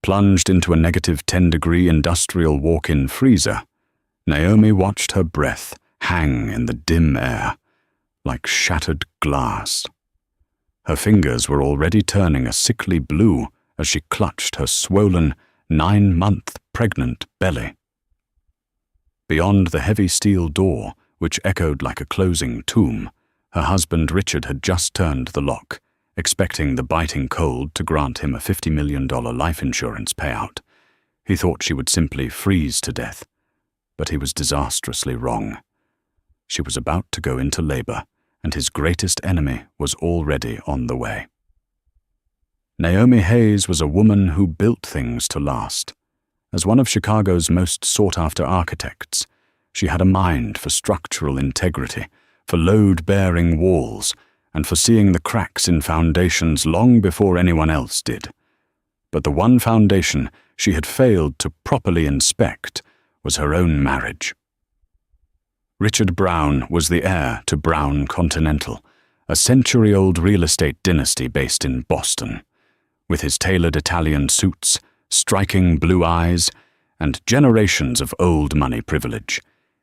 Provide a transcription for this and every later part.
Plunged into a -10-degree industrial walk-in freezer, Naomi watched her breath hang in the dim air, like shattered glass. Her fingers were already turning a sickly blue as she clutched her swollen, 9-month pregnant belly. Beyond the heavy steel door, which echoed like a closing tomb, her husband Richard had just turned the lock, expecting the biting cold to grant him a $50 million life insurance payout. He thought she would simply freeze to death, but he was disastrously wrong. She was about to go into labor, and his greatest enemy was already on the way. Naomi Hayes was a woman who built things to last. As one of Chicago's most sought-after architects, she had a mind for structural integrity, for load-bearing walls, and for seeing the cracks in foundations long before anyone else did. But the one foundation she had failed to properly inspect was her own marriage. Richard Brown was the heir to Brown Continental, a century-old real estate dynasty based in Boston. With his tailored Italian suits, striking blue eyes, and generations of old money privilege,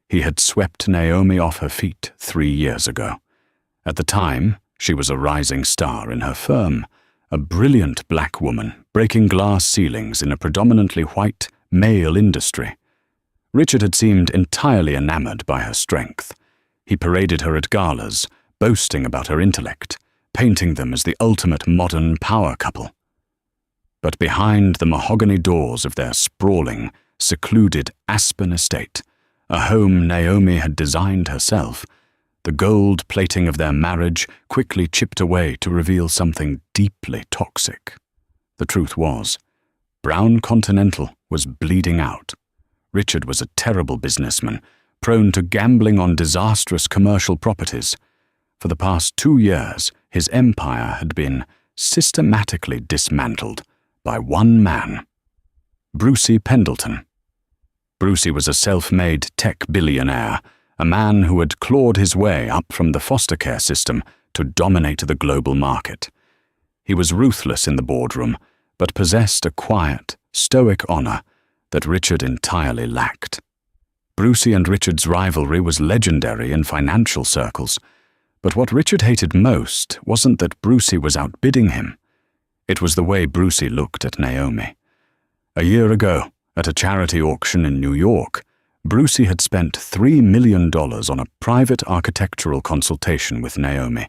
he had swept Naomi off her feet 3 years ago. At the time, she was a rising star in her firm, a brilliant black woman breaking glass ceilings in a predominantly white, male industry. Richard had seemed entirely enamored by her strength. He paraded her at galas, boasting about her intellect, painting them as the ultimate modern power couple. But behind the mahogany doors of their sprawling, secluded Aspen estate, a home Naomi had designed herself, the gold plating of their marriage quickly chipped away to reveal something deeply toxic. The truth was, Brown Continental was bleeding out. Richard was a terrible businessman, prone to gambling on disastrous commercial properties. For the past 2 years, his empire had been systematically dismantled by one man, Brucey Pendleton. Brucey was a self-made tech billionaire, a man who had clawed his way up from the foster care system to dominate the global market. He was ruthless in the boardroom, but possessed a quiet, stoic honor that Richard entirely lacked. Brucey and Richard's rivalry was legendary in financial circles, but what Richard hated most wasn't that Brucey was outbidding him. It was the way Brucey looked at Naomi. A year ago, at a charity auction in New York, Brucey had spent $3 million on a private architectural consultation with Naomi,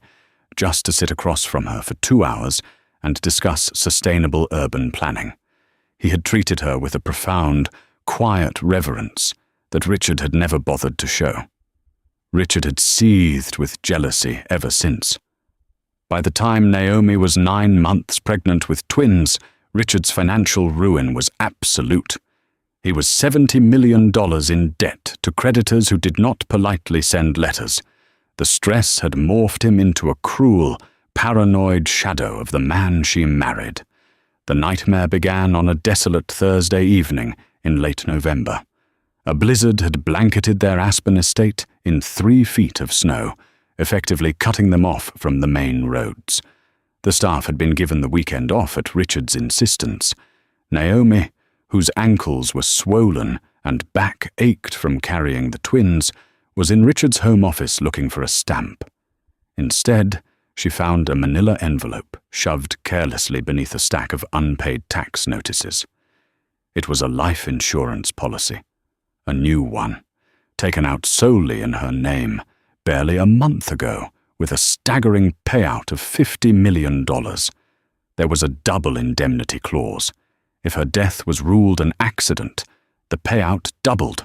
just to sit across from her for 2 hours and discuss sustainable urban planning. He had treated her with a profound, quiet reverence that Richard had never bothered to show. Richard had seethed with jealousy ever since. By the time Naomi was 9 months pregnant with twins, Richard's financial ruin was absolute. He was $70 million in debt to creditors who did not politely send letters. The stress had morphed him into a cruel, paranoid shadow of the man she married. The nightmare began on a desolate Thursday evening in late November. A blizzard had blanketed their Aspen estate in 3 feet of snow, effectively cutting them off from the main roads. The staff had been given the weekend off at Richard's insistence. Naomi, whose ankles were swollen and back ached from carrying the twins, was in Richard's home office looking for a stamp. Instead, she found a manila envelope shoved carelessly beneath a stack of unpaid tax notices. It was a life insurance policy, a new one, taken out solely in her name, barely a month ago, with a staggering payout of $50 million. There was a double indemnity clause. If her death was ruled an accident, the payout doubled.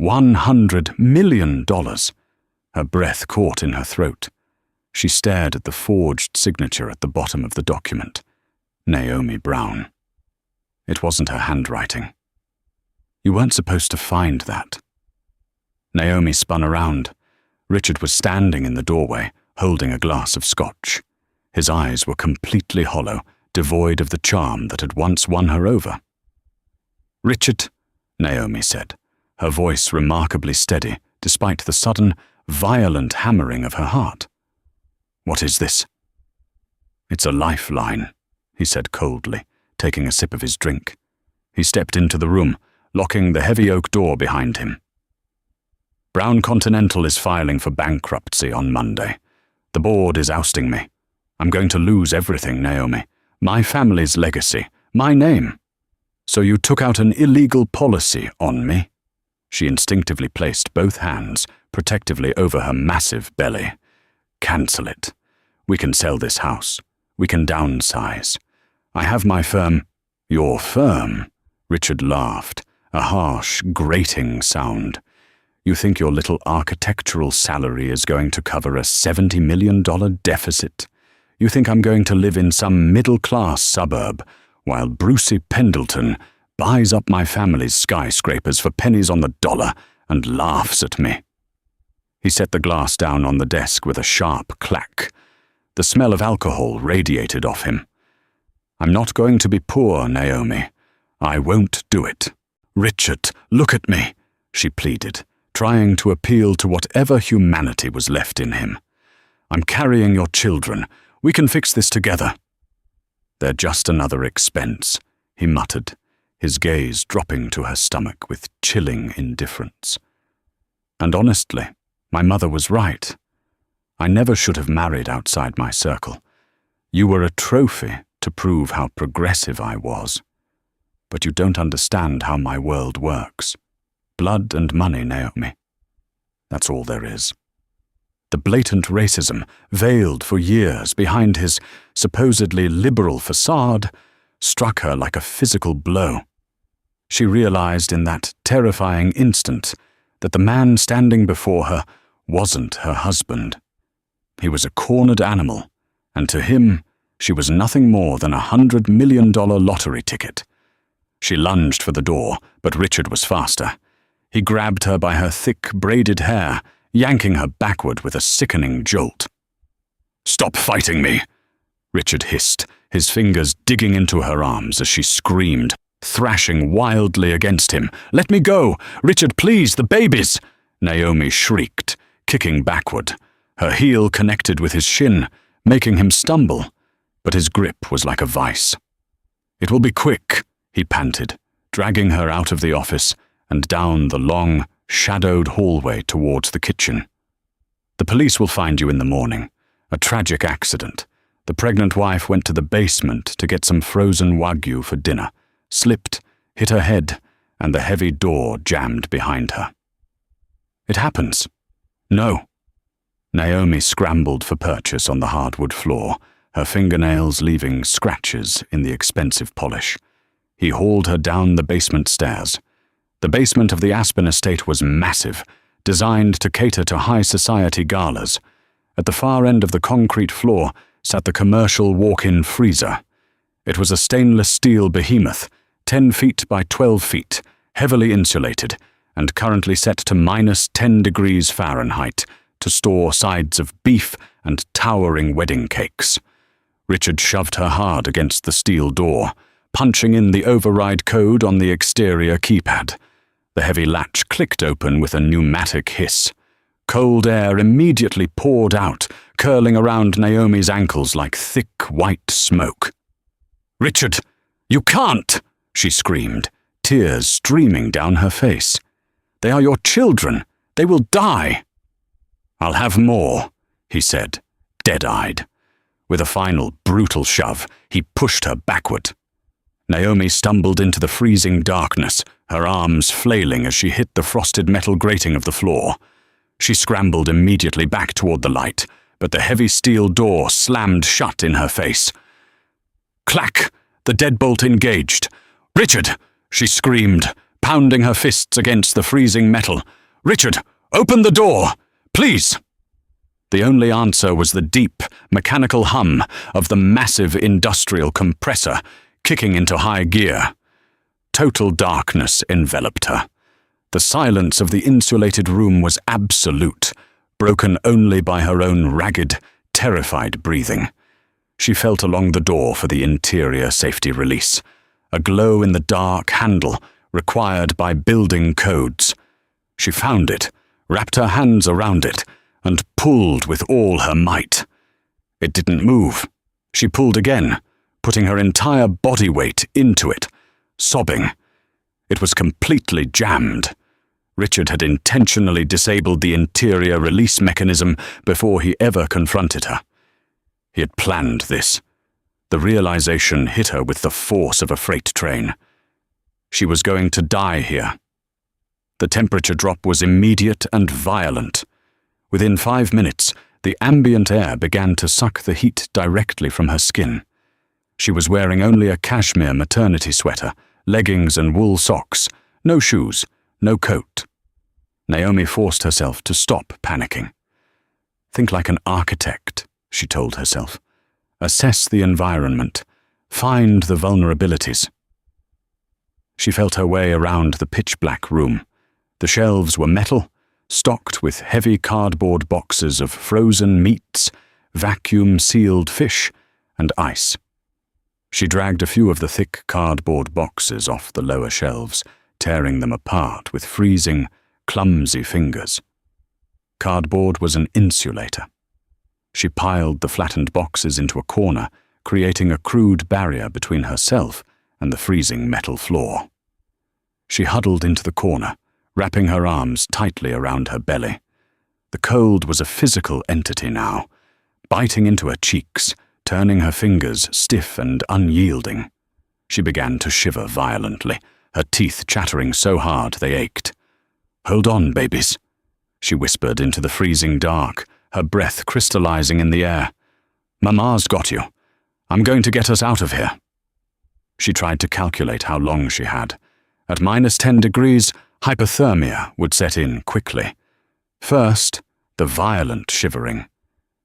$100 million. Her breath caught in her throat. She stared at the forged signature at the bottom of the document. Naomi Brown. It wasn't her handwriting. You weren't supposed to find that. Naomi spun around. Richard was standing in the doorway, holding a glass of scotch. His eyes were completely hollow, devoid of the charm that had once won her over. "Richard," Naomi said, her voice remarkably steady, despite the sudden, violent hammering of her heart. "What is this?" "It's a lifeline," he said coldly, taking a sip of his drink. He stepped into the room, locking the heavy oak door behind him. Brown Continental is filing for bankruptcy on Monday. The board is ousting me. I'm going to lose everything, Naomi. My family's legacy, my name. So you took out an illegal policy on me? She instinctively placed both hands protectively over her massive belly. Cancel it. We can sell this house. We can downsize. I have my firm. Your firm? Richard laughed, a harsh, grating sound. You think your little architectural salary is going to cover a $70 million deficit? You think I'm going to live in some middle-class suburb while Brucey Pendleton buys up my family's skyscrapers for pennies on the dollar and laughs at me? He set the glass down on the desk with a sharp clack. The smell of alcohol radiated off him. I'm not going to be poor, Naomi. I won't do it. Richard, look at me, she pleaded, trying to appeal to whatever humanity was left in him. I'm carrying your children. We can fix this together. They're just another expense, he muttered, his gaze dropping to her stomach with chilling indifference. And honestly, my mother was right. I never should have married outside my circle. You were a trophy to prove how progressive I was. But you don't understand how my world works. Blood and money, Naomi. That's all there is. The blatant racism, veiled for years behind his supposedly liberal facade, struck her like a physical blow. She realized in that terrifying instant that the man standing before her wasn't her husband. He was a cornered animal, and to him, she was nothing more than $100 million lottery ticket. She lunged for the door, but Richard was faster. He grabbed her by her thick, braided hair, yanking her backward with a sickening jolt. "Stop fighting me!" Richard hissed, his fingers digging into her arms as she screamed, thrashing wildly against him. "Let me go! Richard, please, the babies!" Naomi shrieked, kicking backward. Her heel connected with his shin, making him stumble, but his grip was like a vice. "It will be quick," he panted, dragging her out of the office and down the long, shadowed hallway towards the kitchen. "The police will find you in the morning. A tragic accident. The pregnant wife went to the basement to get some frozen Wagyu for dinner, slipped, hit her head, and the heavy door jammed behind her." "It happens." "No." Naomi scrambled for purchase on the hardwood floor, her fingernails leaving scratches in the expensive polish. He hauled her down the basement stairs. The basement of the Aspen estate was massive, designed to cater to high society galas. At the far end of the concrete floor sat the commercial walk-in freezer. It was a stainless steel behemoth, 10 feet by 12 feet, heavily insulated, and currently set to -10 degrees Fahrenheit to store sides of beef and towering wedding cakes. Richard shoved her hard against the steel door, punching in the override code on the exterior keypad. The heavy latch clicked open with a pneumatic hiss. Cold air immediately poured out, curling around Naomi's ankles like thick white smoke. "Richard, you can't!" she screamed, tears streaming down her face. "They are your children. They will die." "I'll have more," he said, dead-eyed. With a final brutal shove, he pushed her backward. Naomi stumbled into the freezing darkness, her arms flailing as she hit the frosted metal grating of the floor. She scrambled immediately back toward the light, but the heavy steel door slammed shut in her face. Clack! The deadbolt engaged. "Richard!" she screamed, pounding her fists against the freezing metal. "Richard, open the door! Please!" The only answer was the deep, mechanical hum of the massive industrial compressor kicking into high gear. Total darkness enveloped her. The silence of the insulated room was absolute, broken only by her own ragged, terrified breathing. She felt along the door for the interior safety release, a glow-in-the-dark handle required by building codes. She found it, wrapped her hands around it, and pulled with all her might. It didn't move. She pulled again, putting her entire body weight into it, sobbing, It was completely jammed. Richard had intentionally disabled the interior release mechanism before he ever confronted her. He had planned this. The realization hit her with the force of a freight train. She was going to die here. The temperature drop was immediate and violent. Within 5 minutes, the ambient air began to suck the heat directly from her skin. She was wearing only a cashmere maternity sweater, leggings and wool socks, no shoes, no coat. Naomi forced herself to stop panicking. Think like an architect, she told herself. Assess the environment. Find the vulnerabilities. She felt her way around the pitch-black room. The shelves were metal, stocked with heavy cardboard boxes of frozen meats, vacuum-sealed fish, and ice. She dragged a few of the thick cardboard boxes off the lower shelves, tearing them apart with freezing, clumsy fingers. Cardboard was an insulator. She piled the flattened boxes into a corner, creating a crude barrier between herself and the freezing metal floor. She huddled into the corner, wrapping her arms tightly around her belly. The cold was a physical entity now, biting into her cheeks, turning her fingers stiff and unyielding. She began to shiver violently, her teeth chattering so hard they ached. "Hold on, babies," she whispered into the freezing dark, her breath crystallizing in the air. "Mama's got you. I'm going to get us out of here." She tried to calculate how long she had. At -10 degrees, hypothermia would set in quickly. First, the violent shivering.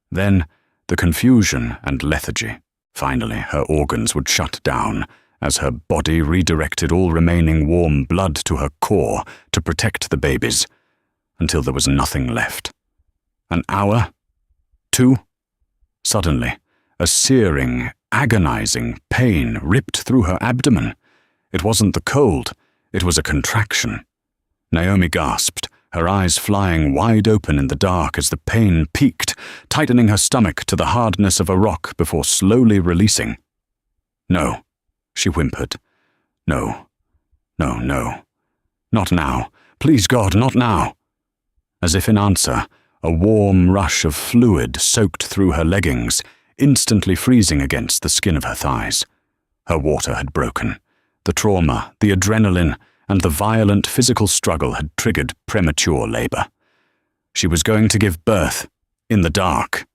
Then, the confusion and lethargy. Finally, her organs would shut down as her body redirected all remaining warm blood to her core to protect the babies, until there was nothing left. An hour? 2? Suddenly, a searing, agonizing pain ripped through her abdomen. It wasn't the cold, it was a contraction. Naomi gasped, her eyes flying wide open in the dark as the pain peaked, tightening her stomach to the hardness of a rock before slowly releasing. "No," she whimpered. "No. No, no. Not now. Please, God, not now." As if in answer, a warm rush of fluid soaked through her leggings, instantly freezing against the skin of her thighs. Her water had broken. The trauma, the adrenaline, and the violent physical struggle had triggered premature labor. She was going to give birth, in the dark,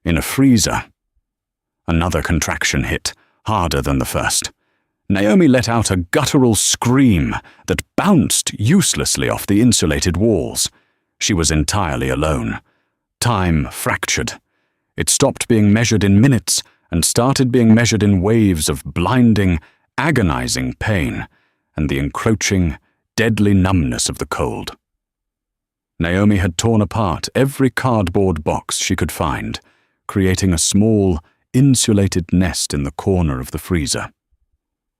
in a freezer. Another contraction hit, harder than the first. Naomi let out a guttural scream that bounced uselessly off the insulated walls. She was entirely alone. Time fractured. It stopped being measured in minutes and started being measured in waves of blinding, agonizing pain and the encroaching, deadly numbness of the cold. Naomi had torn apart every cardboard box she could find, creating a small, insulated nest in the corner of the freezer.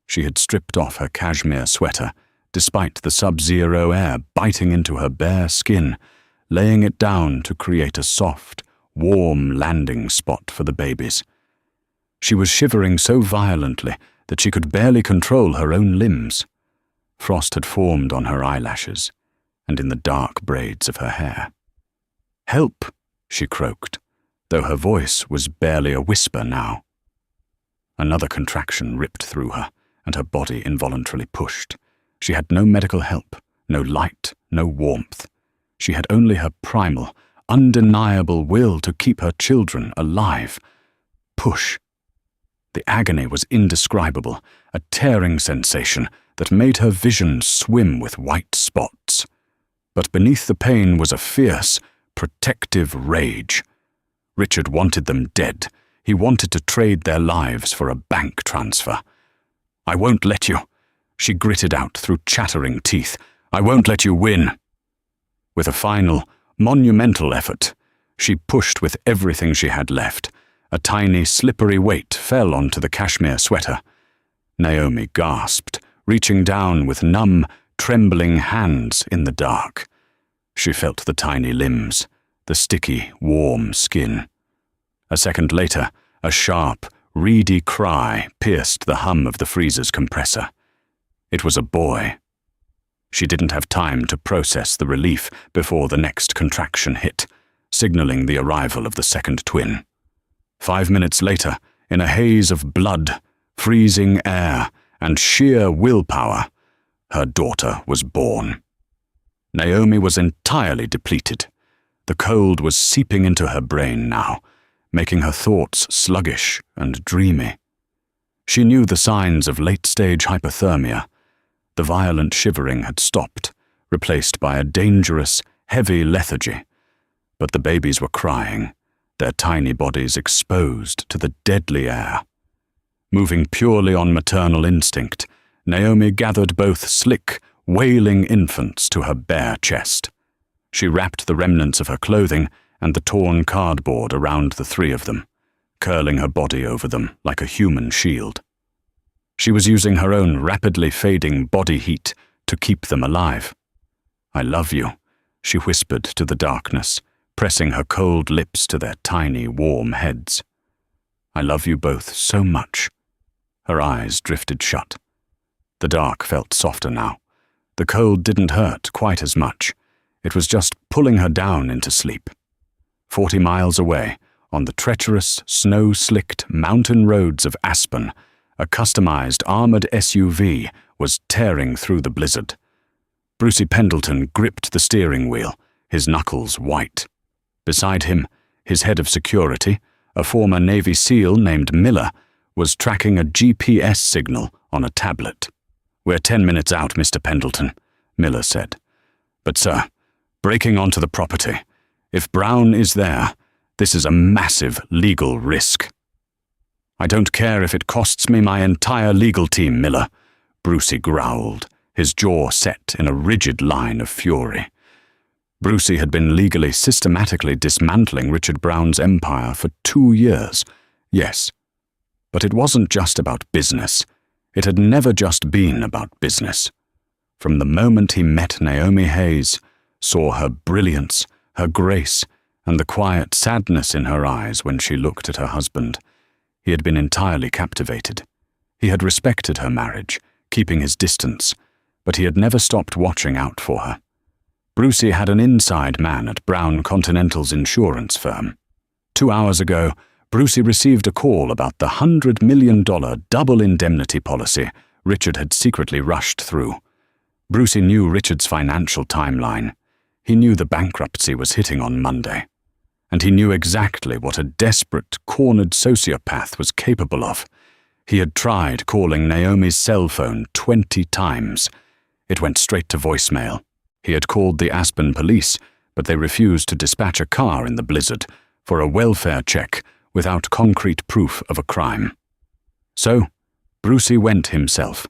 She had stripped off her cashmere sweater, despite the sub-zero air biting into her bare skin, laying it down to create a soft, warm landing spot for the babies. She was shivering so violently that she could barely control her own limbs. Frost had formed on her eyelashes and in the dark braids of her hair. "Help," she croaked, though her voice was barely a whisper now. Another contraction ripped through her, and her body involuntarily pushed. She had no medical help, no light, no warmth. She had only her primal, undeniable will to keep her children alive. Push. The agony was indescribable, a tearing sensation that made her vision swim with white spots. But beneath the pain was a fierce, protective rage. Richard wanted them dead. He wanted to trade their lives for a bank transfer. "I won't let you," she gritted out through chattering teeth. "I won't let you win." With a final, monumental effort, she pushed with everything she had left. A tiny, slippery weight fell onto the cashmere sweater. Naomi gasped, reaching down with numb, trembling hands in the dark. She felt the tiny limbs, the sticky, warm skin. A second later, a sharp, reedy cry pierced the hum of the freezer's compressor. It was a boy. She didn't have time to process the relief before the next contraction hit, signaling the arrival of the second twin. 5 minutes later, in a haze of blood, freezing air, and sheer willpower, her daughter was born. Naomi was entirely depleted. The cold was seeping into her brain now, making her thoughts sluggish and dreamy. She knew the signs of late-stage hypothermia. The violent shivering had stopped, replaced by a dangerous, heavy lethargy. But the babies were crying, their tiny bodies exposed to the deadly air. Moving purely on maternal instinct, Naomi gathered both slick, wailing infants to her bare chest. She wrapped the remnants of her clothing and the torn cardboard around the three of them, curling her body over them like a human shield. She was using her own rapidly fading body heat to keep them alive. "I love you," she whispered to the darkness, pressing her cold lips to their tiny, warm heads. "I love you both so much." Her eyes drifted shut. The dark felt softer now. The cold didn't hurt quite as much. It was just pulling her down into sleep. 40 miles away, on the treacherous, snow-slicked mountain roads of Aspen, a customized armored SUV was tearing through the blizzard. Brucey Pendleton gripped the steering wheel, his knuckles white. Beside him, his head of security, a former Navy SEAL named Miller, was tracking a GPS signal on a tablet. "We're 10 minutes out, Mr. Pendleton," Miller said. "But, sir, breaking onto the property. If Brown is there, this is a massive legal risk." "I don't care if it costs me my entire legal team, Miller," Brucey growled, his jaw set in a rigid line of fury. Brucey had been legally systematically dismantling Richard Brown's empire for 2 years. Yes, but it wasn't just about business. It had never just been about business. From the moment he met Naomi Hayes, saw her brilliance, her grace, and the quiet sadness in her eyes when she looked at her husband, he had been entirely captivated. He had respected her marriage, keeping his distance, but he had never stopped watching out for her. Brucey had an inside man at Brown Continental's insurance firm. 2 hours ago, Brucey received a call about the $100 million double indemnity policy Richard had secretly rushed through. Brucey knew Richard's financial timeline. He knew the bankruptcy was hitting on Monday. And he knew exactly what a desperate, cornered sociopath was capable of. He had tried calling Naomi's cell phone 20 times. It went straight to voicemail. He had called the Aspen police, but they refused to dispatch a car in the blizzard for a welfare check without concrete proof of a crime. So, Brucey went himself.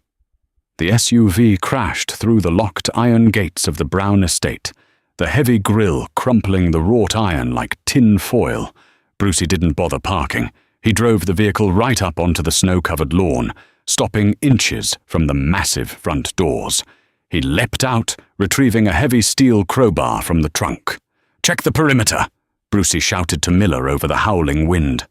The SUV crashed through the locked iron gates of the Brown estate, the heavy grille crumpling the wrought iron like tin foil. Brucey didn't bother parking. He drove the vehicle right up onto the snow-covered lawn, stopping inches from the massive front doors. He leapt out, retrieving a heavy steel crowbar from the trunk. "Check the perimeter," Brucey shouted to Miller over the howling wind.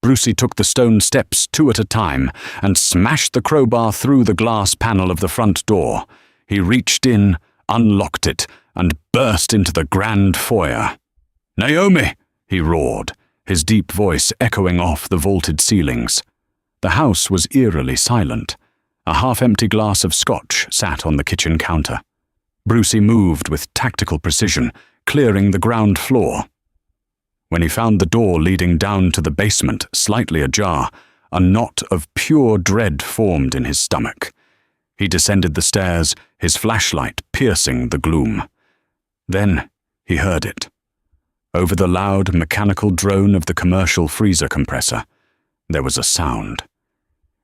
Brucey took the stone steps 2 at a time and smashed the crowbar through the glass panel of the front door. He reached in, unlocked it, and burst into the grand foyer. "Naomi!" he roared, his deep voice echoing off the vaulted ceilings. The house was eerily silent. A half-empty glass of scotch sat on the kitchen counter. Brucey moved with tactical precision, clearing the ground floor. When he found the door leading down to the basement slightly ajar, a knot of pure dread formed in his stomach. He descended the stairs, his flashlight piercing the gloom. Then he heard it. Over the loud mechanical drone of the commercial freezer compressor, there was a sound.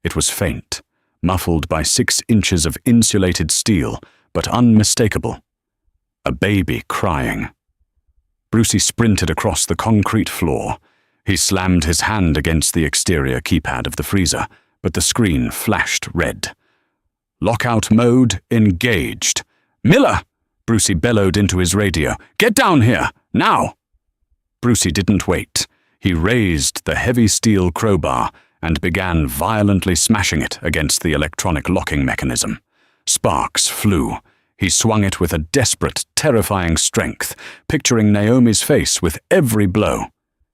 It was faint, muffled by 6 inches of insulated steel, but unmistakable. A baby crying. Brucey sprinted across the concrete floor. He slammed his hand against the exterior keypad of the freezer, but the screen flashed red. Lockout mode engaged. "Miller!" Brucey bellowed into his radio. "Get down here, now!" Brucey didn't wait. He raised the heavy steel crowbar and began violently smashing it against the electronic locking mechanism. Sparks flew. He swung it with a desperate, terrifying strength, picturing Naomi's face with every blow.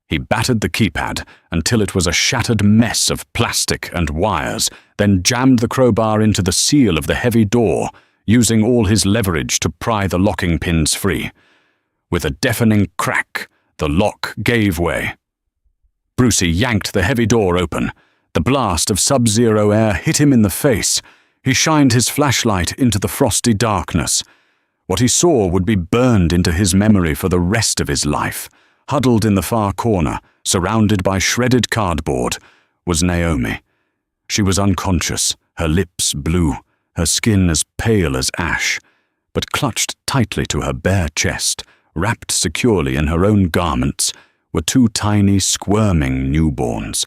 He battered the keypad until it was a shattered mess of plastic and wires, then jammed the crowbar into the seal of the heavy door, using all his leverage to pry the locking pins free. With a deafening crack, the lock gave way. Brucey yanked the heavy door open. The blast of sub-zero air hit him in the face. He shined his flashlight into the frosty darkness. What he saw would be burned into his memory for the rest of his life. Huddled in the far corner, surrounded by shredded cardboard, was Naomi. She was unconscious, her lips blue, her skin as pale as ash, but clutched tightly to her bare chest, wrapped securely in her own garments, were two tiny, squirming newborns.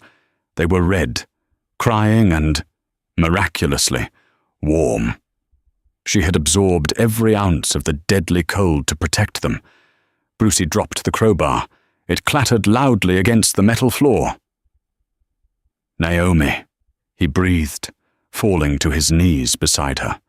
They were red, crying and, miraculously, warm. She had absorbed every ounce of the deadly cold to protect them. Brucey dropped the crowbar. It clattered loudly against the metal floor. Naomi, he breathed, falling to his knees beside her.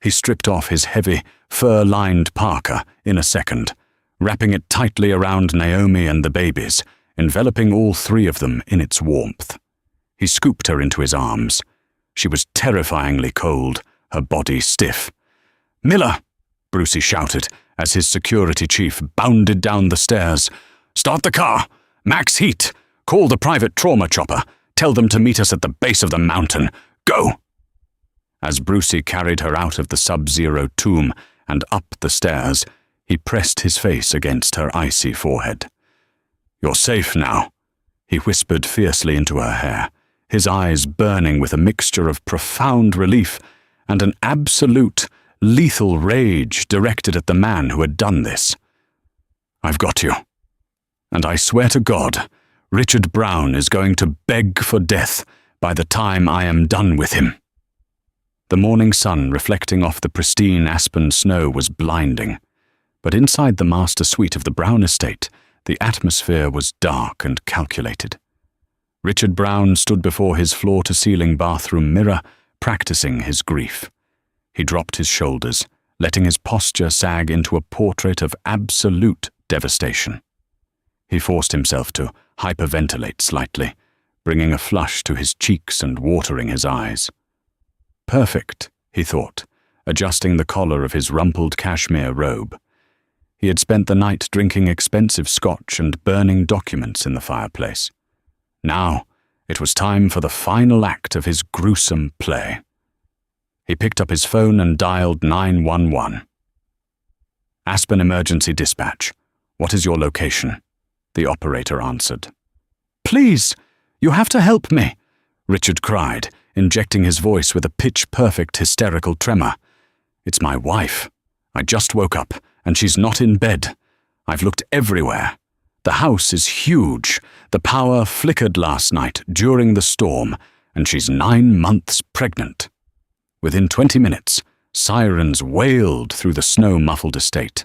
He stripped off his heavy, fur-lined parka in a second, wrapping it tightly around Naomi and the babies, enveloping all three of them in its warmth. He scooped her into his arms. She was terrifyingly cold, her body stiff. "Miller!" Brucey shouted as his security chief bounded down the stairs. "Start the car! Max heat! Call the private trauma chopper! Tell them to meet us at the base of the mountain! Go!" As Brucey carried her out of the sub-zero tomb and up the stairs, he pressed his face against her icy forehead. "You're safe now," he whispered fiercely into her hair, his eyes burning with a mixture of profound relief and an absolute, lethal rage directed at the man who had done this. "I've got you. And I swear to God, Richard Brown is going to beg for death by the time I am done with him." The morning sun reflecting off the pristine aspen snow was blinding, but inside the master suite of the Brown estate, the atmosphere was dark and calculated. Richard Brown stood before his floor-to-ceiling bathroom mirror, practicing his grief. He dropped his shoulders, letting his posture sag into a portrait of absolute devastation. He forced himself to hyperventilate slightly, bringing a flush to his cheeks and watering his eyes. Perfect, he thought, adjusting the collar of his rumpled cashmere robe. He had spent the night drinking expensive scotch and burning documents in the fireplace. Now, it was time for the final act of his gruesome play. He picked up his phone and dialed 911. "Aspen Emergency Dispatch. What is your location?" the operator answered. "Please, you have to help me," Richard cried, injecting his voice with a pitch-perfect hysterical tremor. "It's my wife. I just woke up, and she's not in bed. I've looked everywhere. The house is huge. The power flickered last night during the storm, and she's 9 months pregnant." Within 20 minutes, sirens wailed through the snow-muffled estate.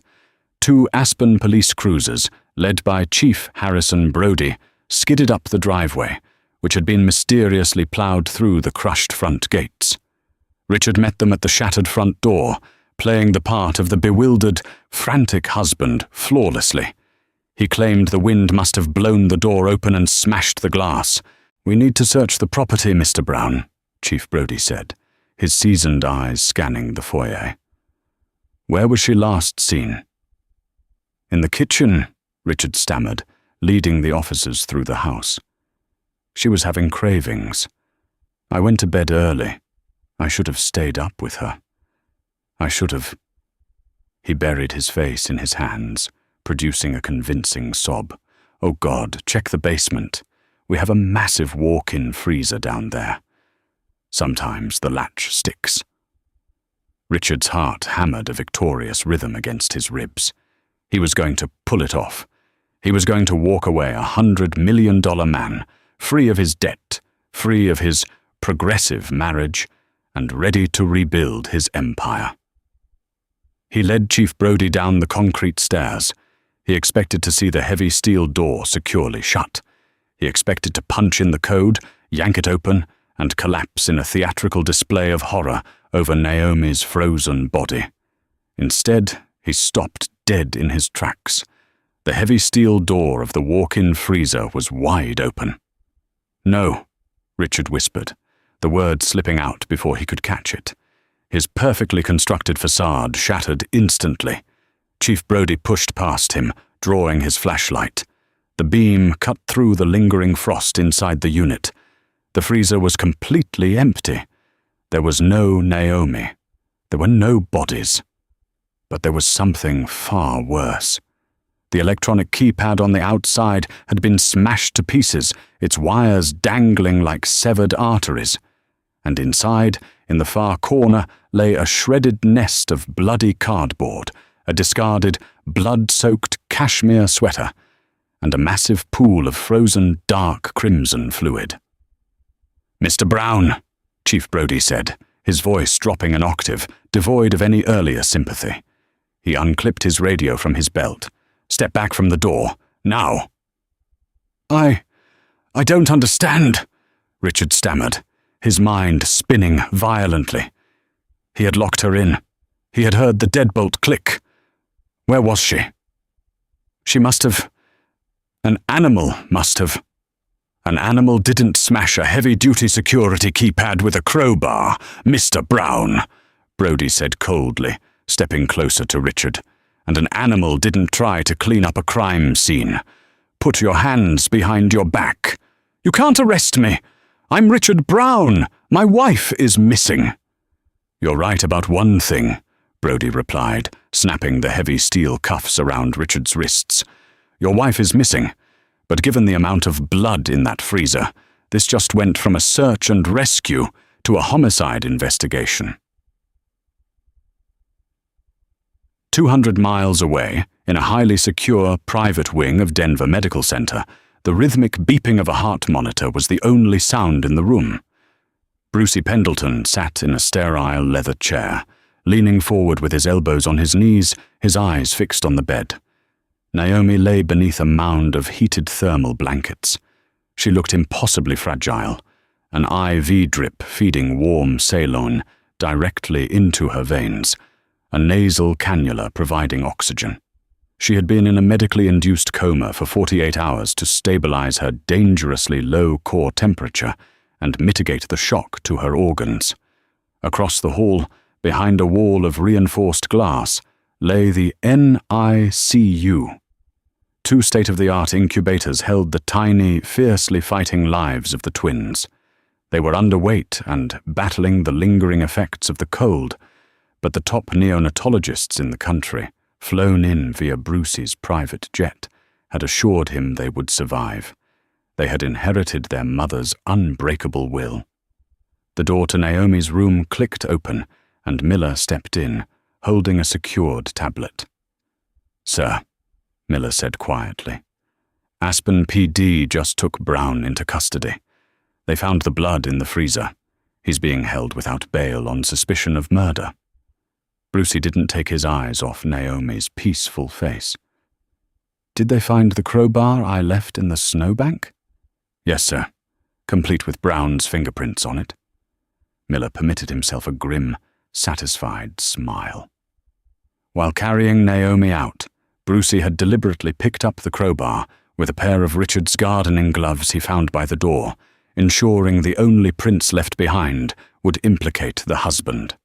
2 Aspen police cruisers, led by Chief Harrison Brody, skidded up the driveway, which had been mysteriously plowed through the crushed front gates. Richard met them at the shattered front door, playing the part of the bewildered, frantic husband flawlessly. He claimed the wind must have blown the door open and smashed the glass. "We need to search the property, Mr. Brown," Chief Brody said, his seasoned eyes scanning the foyer. "Where was she last seen?" "In the kitchen," Richard stammered, leading the officers through the house. "She was having cravings. I went to bed early. I should have stayed up with her. I should have—" He buried his face in his hands, producing a convincing sob. "Oh God, check the basement. We have a massive walk-in freezer down there. Sometimes the latch sticks." Richard's heart hammered a victorious rhythm against his ribs. He was going to pull it off. He was going to walk away $100 million man, free of his debt, free of his progressive marriage, and ready to rebuild his empire. He led Chief Brody down the concrete stairs. He expected to see the heavy steel door securely shut. He expected to punch in the code, yank it open, and collapse in a theatrical display of horror over Naomi's frozen body. Instead, he stopped dead in his tracks. The heavy steel door of the walk-in freezer was wide open. "No," Richard whispered, the word slipping out before he could catch it. His perfectly constructed facade shattered instantly. Chief Brody pushed past him, drawing his flashlight. The beam cut through the lingering frost inside the unit. The freezer was completely empty. There was no Naomi. There were no bodies. But there was something far worse. The electronic keypad on the outside had been smashed to pieces, its wires dangling like severed arteries. And inside, in the far corner, lay a shredded nest of bloody cardboard, a discarded, blood-soaked cashmere sweater, and a massive pool of frozen dark crimson fluid. "Mr. Brown," Chief Brody said, his voice dropping an octave, devoid of any earlier sympathy. He unclipped his radio from his belt. "Step back from the door. Now." I don't understand," Richard stammered, his mind spinning violently. He had locked her in. He had heard the deadbolt click. Where was she? She must have... An animal must have... An animal didn't smash a heavy-duty security keypad with a crowbar, Mr. Brown, Brody said coldly, stepping closer to Richard. And an animal didn't try to clean up a crime scene. Put your hands behind your back. You can't arrest me. I'm Richard Brown. My wife is missing. You're right about one thing, Brody replied, snapping the heavy steel cuffs around Richard's wrists. Your wife is missing, but given the amount of blood in that freezer, this just went from a search and rescue to a homicide investigation. 200 miles away, in a highly secure private wing of Denver Medical Center, the rhythmic beeping of a heart monitor was the only sound in the room. Brucey Pendleton sat in a sterile leather chair, leaning forward with his elbows on his knees, his eyes fixed on the bed. Naomi lay beneath a mound of heated thermal blankets. She looked impossibly fragile, an IV drip feeding warm saline directly into her veins, a nasal cannula providing oxygen. She had been in a medically induced coma for 48 hours to stabilize her dangerously low core temperature and mitigate the shock to her organs. Across the hall, behind a wall of reinforced glass, lay the NICU. Two state-of-the-art incubators held the tiny, fiercely fighting lives of the twins. They were underweight and battling the lingering effects of the cold, but the top neonatologists in the country, flown in via Brucey's private jet, had assured him they would survive. They had inherited their mother's unbreakable will. The door to Naomi's room clicked open, and Miller stepped in, holding a secured tablet. "Sir," Miller said quietly, "Aspen PD just took Brown into custody. They found the blood in the freezer. He's being held without bail on suspicion of murder." Brucey didn't take his eyes off Naomi's peaceful face. "Did they find the crowbar I left in the snowbank?" "Yes, sir, complete with Brown's fingerprints on it." Miller permitted himself a grim, satisfied smile. While carrying Naomi out, Brucey had deliberately picked up the crowbar with a pair of Richard's gardening gloves he found by the door, ensuring the only prints left behind would implicate the husband.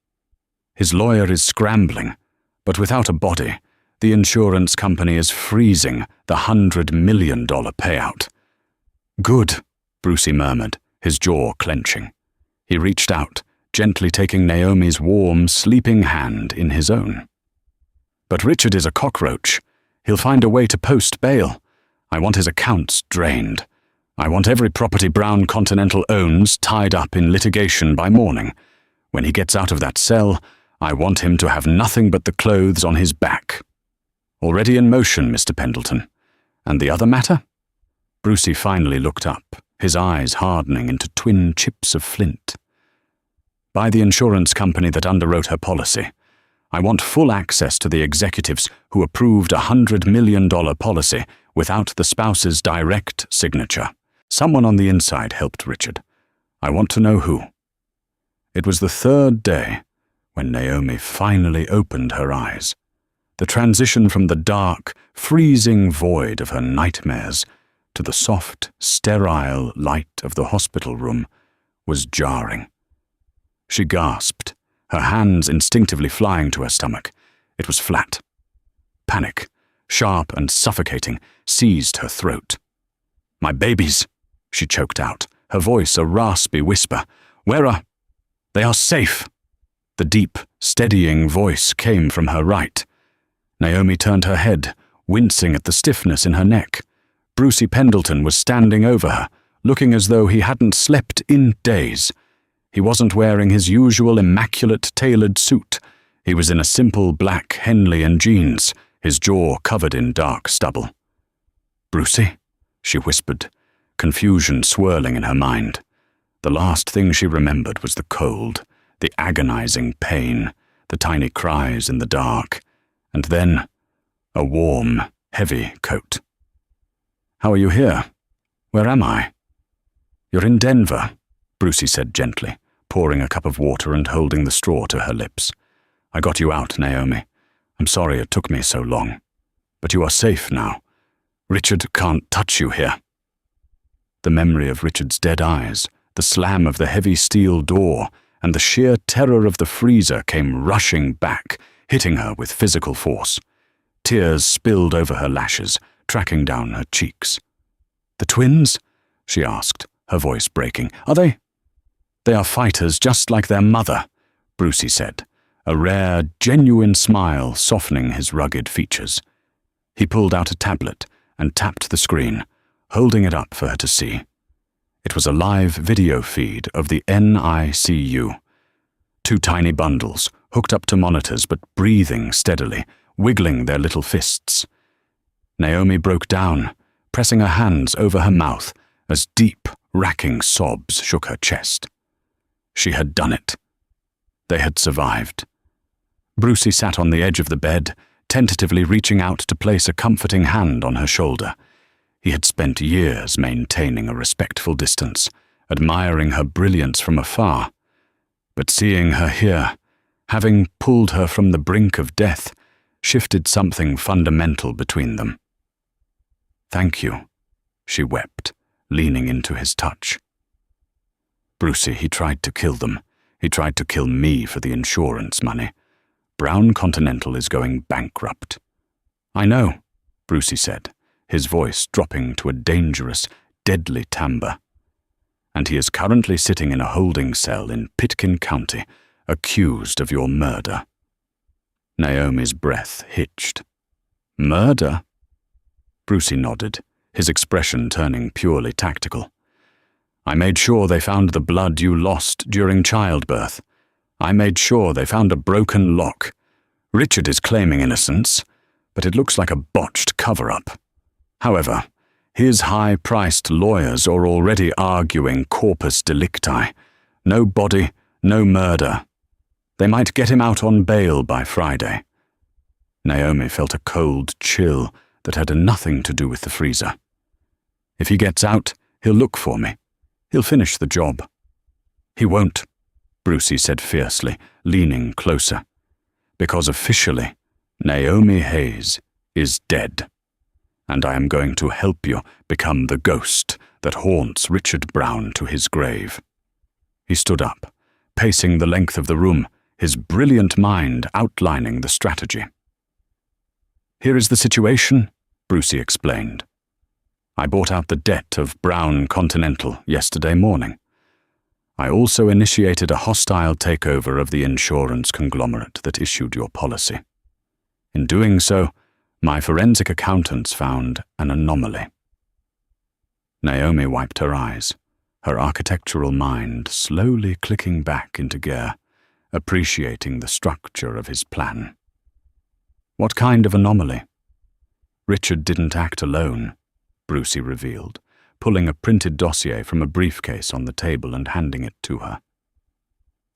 His lawyer is scrambling, but without a body, the insurance company is freezing the $100 million payout. "Good," Brucey murmured, his jaw clenching. He reached out, gently taking Naomi's warm, sleeping hand in his own. "But Richard is a cockroach. He'll find a way to post bail. I want his accounts drained. I want every property Brown Continental owns tied up in litigation by morning. When he gets out of that cell, I want him to have nothing but the clothes on his back. Already in motion, Mr. Pendleton. And the other matter?" Brucey finally looked up, his eyes hardening into twin chips of flint. "By the insurance company that underwrote her policy. I want full access to the executives who approved a $100 million policy without the spouse's direct signature. Someone on the inside helped Richard. I want to know who." It was the third day, When Naomi finally opened her eyes, the transition from the dark, freezing void of her nightmares to the soft, sterile light of the hospital room was jarring. She gasped, her hands instinctively flying to her stomach. It was flat. Panic, sharp and suffocating, seized her throat. "My babies," she choked out, her voice a raspy whisper. "Where are... They are safe." The deep, steadying voice came from her right. Naomi turned her head, wincing at the stiffness in her neck. Brucey Pendleton was standing over her, looking as though he hadn't slept in days. He wasn't wearing his usual immaculate tailored suit. He was in a simple black Henley and jeans, his jaw covered in dark stubble. "Brucey?" she whispered, confusion swirling in her mind. The last thing she remembered was the cold, the agonizing pain, the tiny cries in the dark, and then a warm, heavy coat. "How are you here? Where am I?" "You're in Denver," Brucey said gently, pouring a cup of water and holding the straw to her lips. "I got you out, Naomi. I'm sorry it took me so long. But you are safe now. Richard can't touch you here." The memory of Richard's dead eyes, the slam of the heavy steel door, and the sheer terror of the freezer came rushing back, hitting her with physical force. Tears spilled over her lashes, tracking down her cheeks. "The twins?" she asked, her voice breaking. "Are they?" "They are fighters just like their mother," Brucey said, a rare, genuine smile softening his rugged features. He pulled out a tablet and tapped the screen, holding it up for her to see. It was a live video feed of the NICU. Two tiny bundles, hooked up to monitors but breathing steadily, wiggling their little fists. Naomi broke down, pressing her hands over her mouth as deep, racking sobs shook her chest. She had done it. They had survived. Brucey sat on the edge of the bed, tentatively reaching out to place a comforting hand on her shoulder. He had spent years maintaining a respectful distance, admiring her brilliance from afar. But seeing her here, having pulled her from the brink of death, shifted something fundamental between them. "Thank you," she wept, leaning into his touch. "Brucey, he tried to kill them. He tried to kill me for the insurance money. Brown Continental is going bankrupt." "I know," Brucey said, his voice dropping to a dangerous, deadly timbre. "And he is currently sitting in a holding cell in Pitkin County, accused of your murder." Naomi's breath hitched. "Murder?" Brucey nodded, his expression turning purely tactical. "I made sure they found the blood you lost during childbirth. I made sure they found a broken lock. Richard is claiming innocence, but it looks like a botched cover-up. However, his high-priced lawyers are already arguing corpus delicti. No body, no murder. They might get him out on bail by Friday." Naomi felt a cold chill that had nothing to do with the freezer. "If he gets out, he'll look for me. He'll finish the job." "He won't," Brucey said fiercely, leaning closer. "Because officially, Naomi Hayes is dead. And I am going to help you become the ghost that haunts Richard Brown to his grave." He stood up, pacing the length of the room, his brilliant mind outlining the strategy. "Here is the situation," Brucey explained. "I bought out the debt of Brown Continental yesterday morning. I also initiated a hostile takeover of the insurance conglomerate that issued your policy. In doing so, my forensic accountants found an anomaly." Naomi wiped her eyes, her architectural mind slowly clicking back into gear, appreciating the structure of his plan. "What kind of anomaly?" "Richard didn't act alone," Brucey revealed, pulling a printed dossier from a briefcase on the table and handing it to her.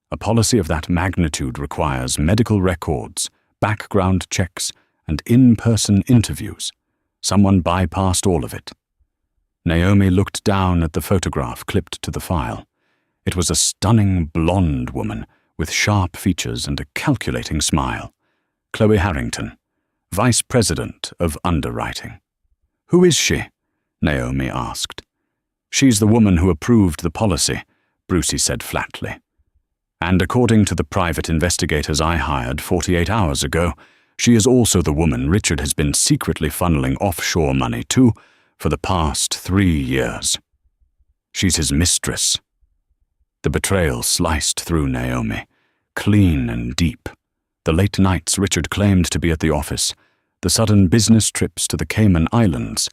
"A policy of that magnitude requires medical records, background checks, and in-person interviews. Someone bypassed all of it." Naomi looked down at the photograph clipped to the file. It was a stunning blonde woman with sharp features and a calculating smile. Chloe Harrington, Vice President of Underwriting. "Who is she?" Naomi asked. "She's the woman who approved the policy," Brucey said flatly. "And according to the private investigators I hired 48 hours ago, she is also the woman Richard has been secretly funneling offshore money to for the past 3 years. She's his mistress." The betrayal sliced through Naomi, clean and deep. The late nights Richard claimed to be at the office, the sudden business trips to the Cayman Islands,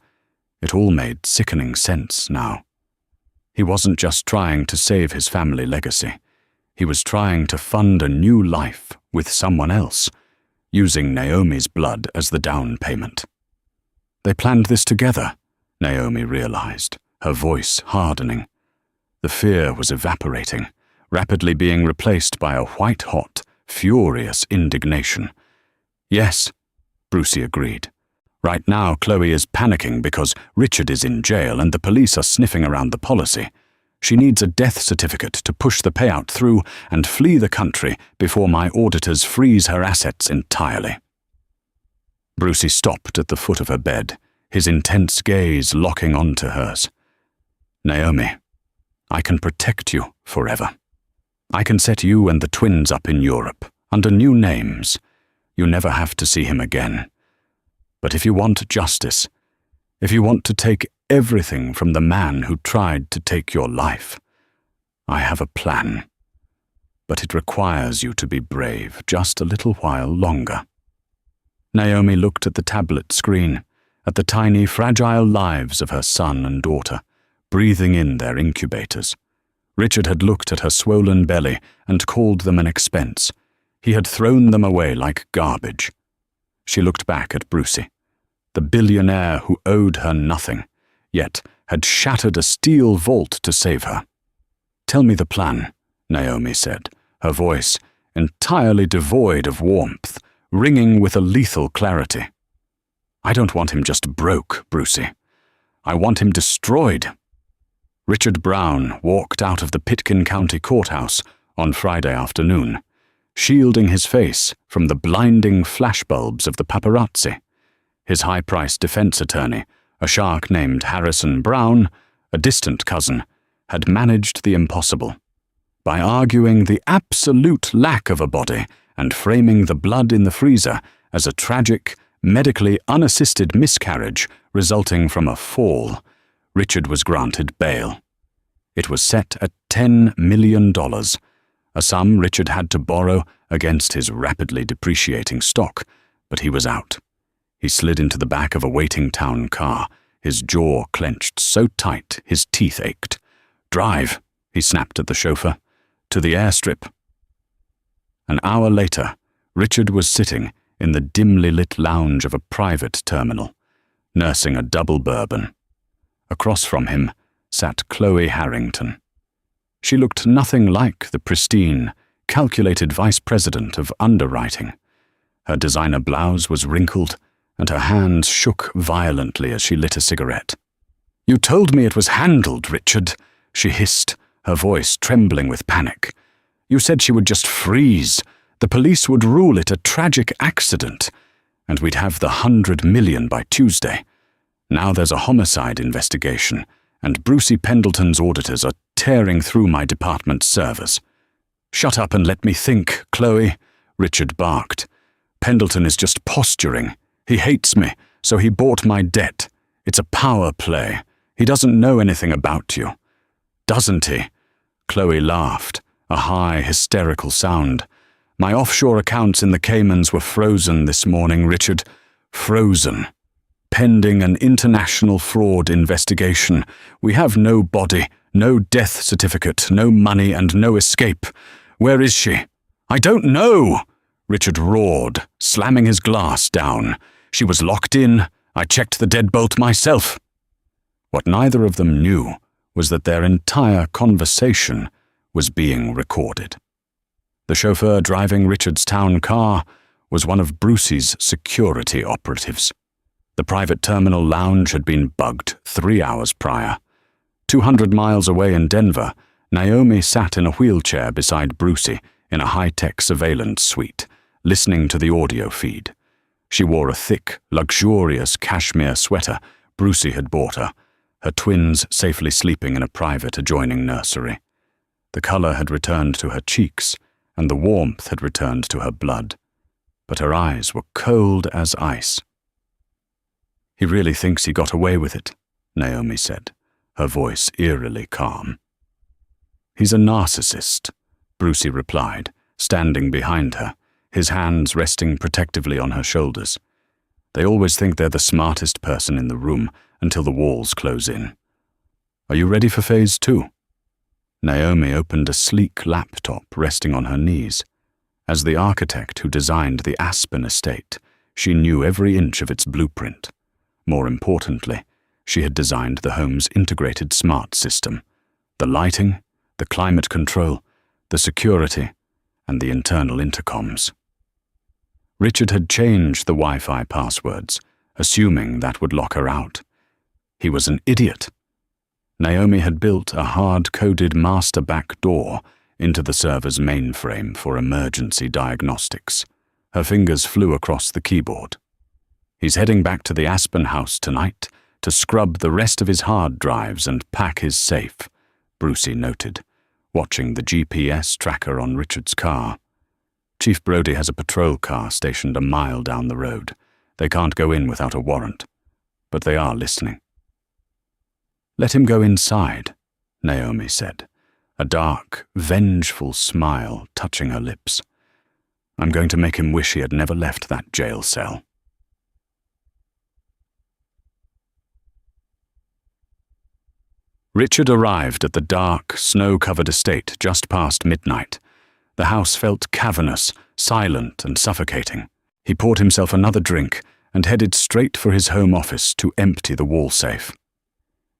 it all made sickening sense now. He wasn't just trying to save his family legacy. He was trying to fund a new life with someone else, using Naomi's blood as the down payment. They planned this together, Naomi realized, her voice hardening. The fear was evaporating, rapidly being replaced by a white-hot, furious indignation. "Yes," Brucey agreed. "Right now Chloe is panicking because Richard is in jail and the police are sniffing around the policy. She needs a death certificate to push the payout through and flee the country before my auditors freeze her assets entirely." Brucey stopped at the foot of her bed, his intense gaze locking onto hers. "Naomi, I can protect you forever. I can set you and the twins up in Europe, under new names. You never have to see him again. But if you want justice, if you want to take everything from the man who tried to take your life, I have a plan. But it requires you to be brave just a little while longer." Naomi looked at the tablet screen, at the tiny, fragile lives of her son and daughter, breathing in their incubators. Richard had looked at her swollen belly and called them an expense. He had thrown them away like garbage. She looked back at Brucey, the billionaire who owed her nothing, yet had shattered a steel vault to save her. "Tell me the plan," Naomi said, her voice entirely devoid of warmth, ringing with a lethal clarity. "I don't want him just broke, Brucey. I want him destroyed." Richard Brown walked out of the Pitkin County Courthouse on Friday afternoon, shielding his face from the blinding flashbulbs of the paparazzi. His high-priced defense attorney, a shark named Harrison Brown, a distant cousin, had managed the impossible. By arguing the absolute lack of a body and framing the blood in the freezer as a tragic, medically unassisted miscarriage resulting from a fall, Richard was granted bail. It was set at $10 million, a sum Richard had to borrow against his rapidly depreciating stock, but he was out. He slid into the back of a waiting town car, his jaw clenched so tight his teeth ached. "Drive," he snapped at the chauffeur, "to the airstrip." An hour later, Richard was sitting in the dimly lit lounge of a private terminal, nursing a double bourbon. Across from him sat Chloe Harrington. She looked nothing like the pristine, calculated vice president of underwriting. Her designer blouse was wrinkled, and her hands shook violently as she lit a cigarette. "You told me it was handled, Richard," she hissed, her voice trembling with panic. "You said she would just freeze. The police would rule it a tragic accident, and we'd have the 100 million by Tuesday. Now there's a homicide investigation, and Brucey Pendleton's auditors are tearing through my department's servers." "Shut up and let me think, Chloe," Richard barked. "Pendleton is just posturing. He hates me, so he bought my debt. It's a power play. He doesn't know anything about you." "Doesn't he?" Chloe laughed, a high, hysterical sound. "My offshore accounts in the Caymans were frozen this morning, Richard. Frozen. Pending an international fraud investigation. We have no body, no death certificate, no money, and no escape. Where is she?" "I don't know!" Richard roared, slamming his glass down. "She was locked in. I checked the deadbolt myself." What neither of them knew was that their entire conversation was being recorded. The chauffeur driving Richard's town car was one of Brucey's security operatives. The private terminal lounge had been bugged 3 hours prior. 200 miles away in Denver, Naomi sat in a wheelchair beside Brucey in a high-tech surveillance suite, listening to the audio feed. She wore a thick, luxurious cashmere sweater Brucey had bought her twins safely sleeping in a private adjoining nursery. The color had returned to her cheeks, and the warmth had returned to her blood, but her eyes were cold as ice. "He really thinks he got away with it," Naomi said, her voice eerily calm. "He's a narcissist," Brucey replied, standing behind her, his hands resting protectively on her shoulders. "They always think they're the smartest person in the room until the walls close in. Are you ready for phase 2? Naomi opened a sleek laptop resting on her knees. As the architect who designed the Aspen estate, she knew every inch of its blueprint. More importantly, she had designed the home's integrated smart system, the lighting, the climate control, the security, and the internal intercoms. Richard had changed the Wi-Fi passwords, assuming that would lock her out. He was an idiot. Naomi had built a hard-coded master backdoor into the server's mainframe for emergency diagnostics. Her fingers flew across the keyboard. "He's heading back to the Aspen house tonight to scrub the rest of his hard drives and pack his safe," Brucey noted, watching the GPS tracker on Richard's car. "Chief Brody has a patrol car stationed a mile down the road. They can't go in without a warrant, but they are listening." "Let him go inside," Naomi said, a dark, vengeful smile touching her lips. "I'm going to make him wish he had never left that jail cell." Richard arrived at the dark, snow-covered estate just past midnight. The house felt cavernous, silent, and suffocating. He poured himself another drink and headed straight for his home office to empty the wall safe.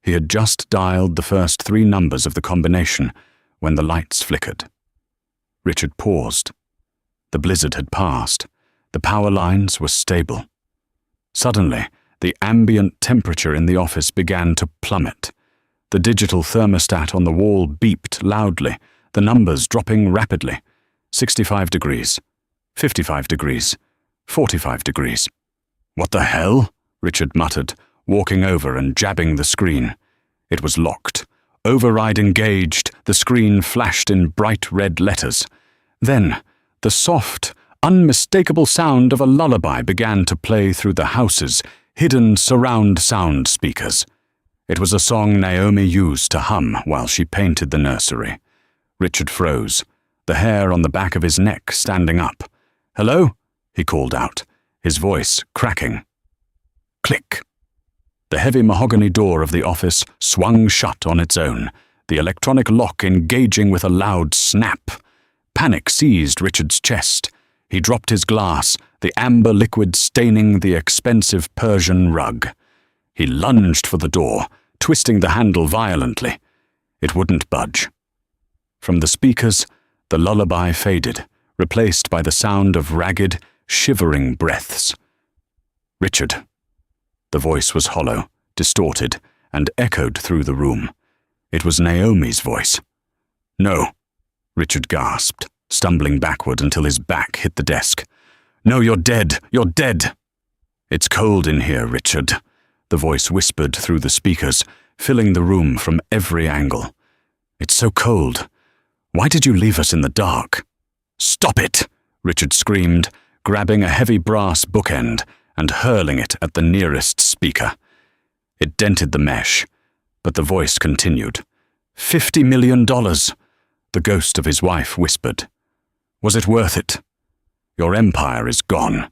He had just dialed the first 3 numbers of the combination when the lights flickered. Richard paused. The blizzard had passed. The power lines were stable. Suddenly, the ambient temperature in the office began to plummet. The digital thermostat on the wall beeped loudly, the numbers dropping rapidly. 65 degrees, 55 degrees, 45 degrees. "What the hell?" Richard muttered, walking over and jabbing the screen. It was locked. "Override engaged," the screen flashed in bright red letters. Then, the soft, unmistakable sound of a lullaby began to play through the house's hidden surround sound speakers. It was a song Naomi used to hum while she painted the nursery. Richard froze, the hair on the back of his neck standing up. "Hello?" he called out, his voice cracking. Click. The heavy mahogany door of the office swung shut on its own, the electronic lock engaging with a loud snap. Panic seized Richard's chest. He dropped his glass, the amber liquid staining the expensive Persian rug. He lunged for the door, twisting the handle violently. It wouldn't budge. From the speakers, the lullaby faded, replaced by the sound of ragged, shivering breaths. "Richard." The voice was hollow, distorted, and echoed through the room. It was Naomi's voice. "No," Richard gasped, stumbling backward until his back hit the desk. "No, you're dead! You're dead!" "It's cold in here, Richard," the voice whispered through the speakers, filling the room from every angle. "It's so cold. Why did you leave us in the dark?" "Stop it!" Richard screamed, grabbing a heavy brass bookend and hurling it at the nearest speaker. It dented the mesh, but the voice continued. $50 million, the ghost of his wife whispered. "Was it worth it? Your empire is gone.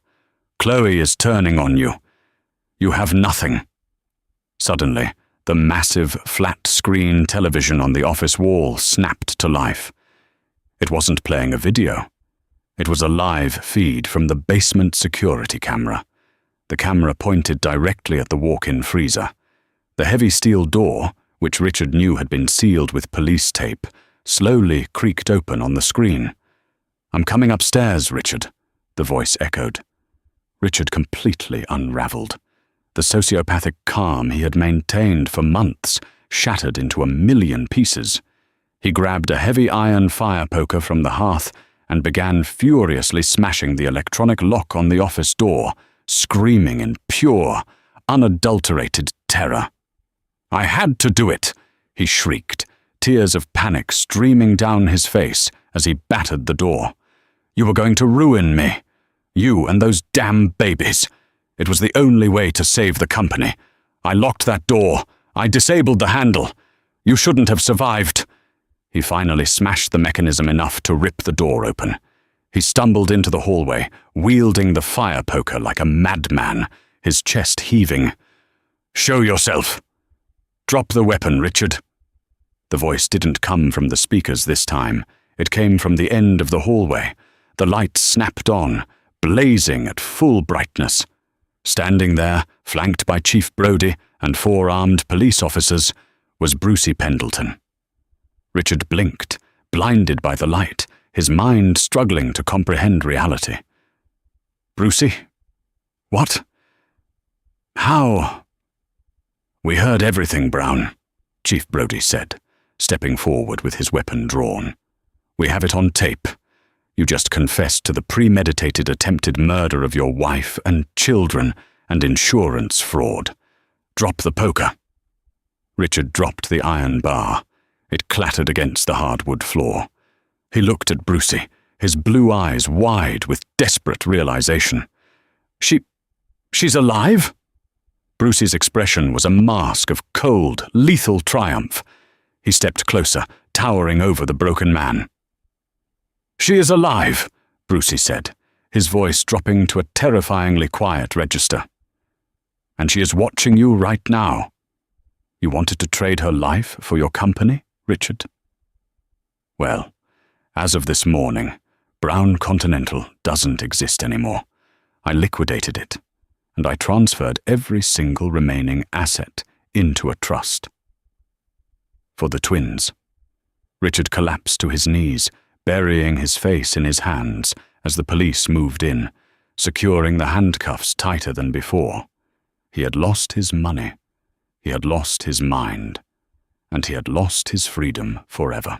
Chloe is turning on you. You have nothing." Suddenly, the massive, flat-screen television on the office wall snapped to life. It wasn't playing a video. It was a live feed from the basement security camera. The camera pointed directly at the walk-in freezer. The heavy steel door, which Richard knew had been sealed with police tape, slowly creaked open on the screen. "I'm coming upstairs, Richard," the voice echoed. Richard completely unraveled. The sociopathic calm he had maintained for months shattered into a million pieces. He grabbed a heavy iron fire poker from the hearth and began furiously smashing the electronic lock on the office door, screaming in pure, unadulterated terror. "I had to do it," he shrieked, tears of panic streaming down his face as he battered the door. "You were going to ruin me. You and those damn babies. It was the only way to save the company. I locked that door. I disabled the handle. You shouldn't have survived." He finally smashed the mechanism enough to rip the door open. He stumbled into the hallway, wielding the fire poker like a madman, his chest heaving. "Show yourself. Drop the weapon, Richard." The voice didn't come from the speakers this time. It came from the end of the hallway. The light snapped on, blazing at full brightness. Standing there, flanked by Chief Brodie and 4 armed police officers, was Brucey Pendleton. Richard blinked, blinded by the light, his mind struggling to comprehend reality. "Brucey? What? How?" "We heard everything, Brown," Chief Brodie said, stepping forward with his weapon drawn. "We have it on tape. You just confessed to the premeditated attempted murder of your wife and children and insurance fraud. Drop the poker." Richard dropped the iron bar. It clattered against the hardwood floor. He looked at Brucey, his blue eyes wide with desperate realization. She's alive?" Brucey's expression was a mask of cold, lethal triumph. He stepped closer, towering over the broken man. "She is alive," Brucey said, his voice dropping to a terrifyingly quiet register. "And she is watching you right now. You wanted to trade her life for your company, Richard?" "Well, as of this morning, Brown Continental doesn't exist anymore. I liquidated it, and I transferred every single remaining asset into a trust." For the twins. Richard collapsed to his knees, burying his face in his hands as the police moved in, securing the handcuffs tighter than before. He had lost his money, he had lost his mind, and he had lost his freedom forever.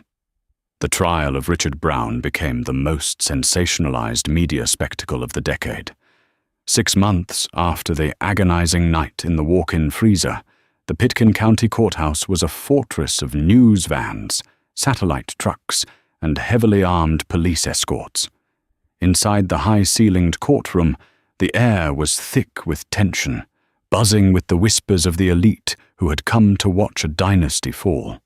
The trial of Richard Brown became the most sensationalized media spectacle of the decade. 6 months after the agonizing night in the walk-in freezer, the Pitkin County Courthouse was a fortress of news vans, satellite trucks, and heavily armed police escorts. Inside the high-ceilinged courtroom, the air was thick with tension, buzzing with the whispers of the elite who had come to watch a dynasty fall.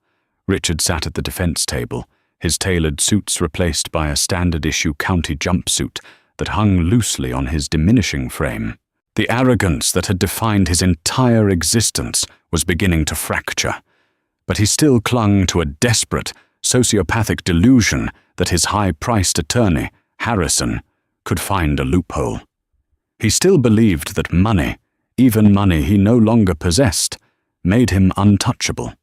Richard sat at the defense table, his tailored suits replaced by a standard-issue county jumpsuit that hung loosely on his diminishing frame. The arrogance that had defined his entire existence was beginning to fracture, but he still clung to a desperate, sociopathic delusion that his high-priced attorney, Harrison, could find a loophole. He still believed that money, even money he no longer possessed, made him untouchable.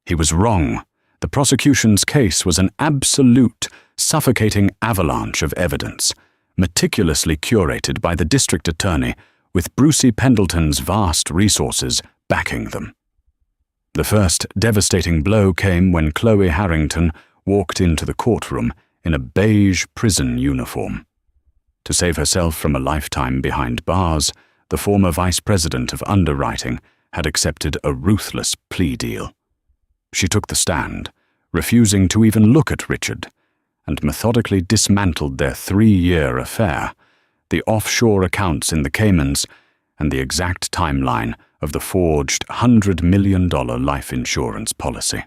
He was wrong. The prosecution's case was an absolute, suffocating avalanche of evidence, meticulously curated by the district attorney, with Brucey Pendleton's vast resources backing them. The first devastating blow came when Chloe Harrington walked into the courtroom in a beige prison uniform. To save herself from a lifetime behind bars, the former vice president of underwriting had accepted a ruthless plea deal. She took the stand, refusing to even look at Richard, and methodically dismantled their 3-year affair, the offshore accounts in the Caymans, and the exact timeline of the forged $100 million life insurance policy.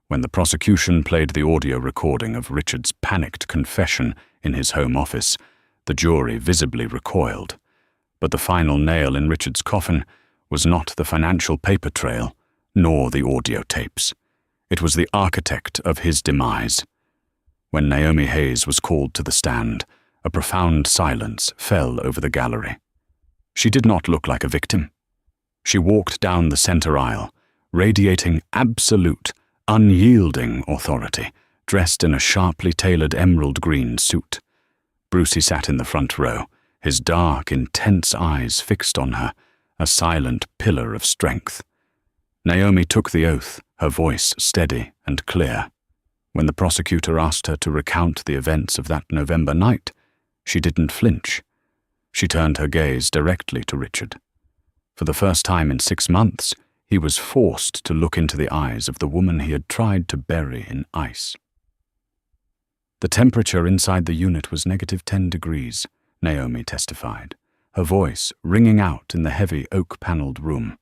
When the prosecution played the audio recording of Richard's panicked confession in his home office, the jury visibly recoiled. But the final nail in Richard's coffin was not the financial paper trail, nor the audio tapes. It was the architect of his demise. When Naomi Hayes was called to the stand, a profound silence fell over the gallery. She did not look like a victim. She walked down the center aisle, radiating absolute, unyielding authority, dressed in a sharply tailored emerald green suit. Brucey sat in the front row, his dark, intense eyes fixed on her, a silent pillar of strength. Naomi took the oath, her voice steady and clear. When the prosecutor asked her to recount the events of that November night, she didn't flinch. She turned her gaze directly to Richard. For the first time in 6 months, he was forced to look into the eyes of the woman he had tried to bury in ice. The temperature inside the unit was -10 degrees, Naomi testified, her voice ringing out in the heavy oak-paneled room.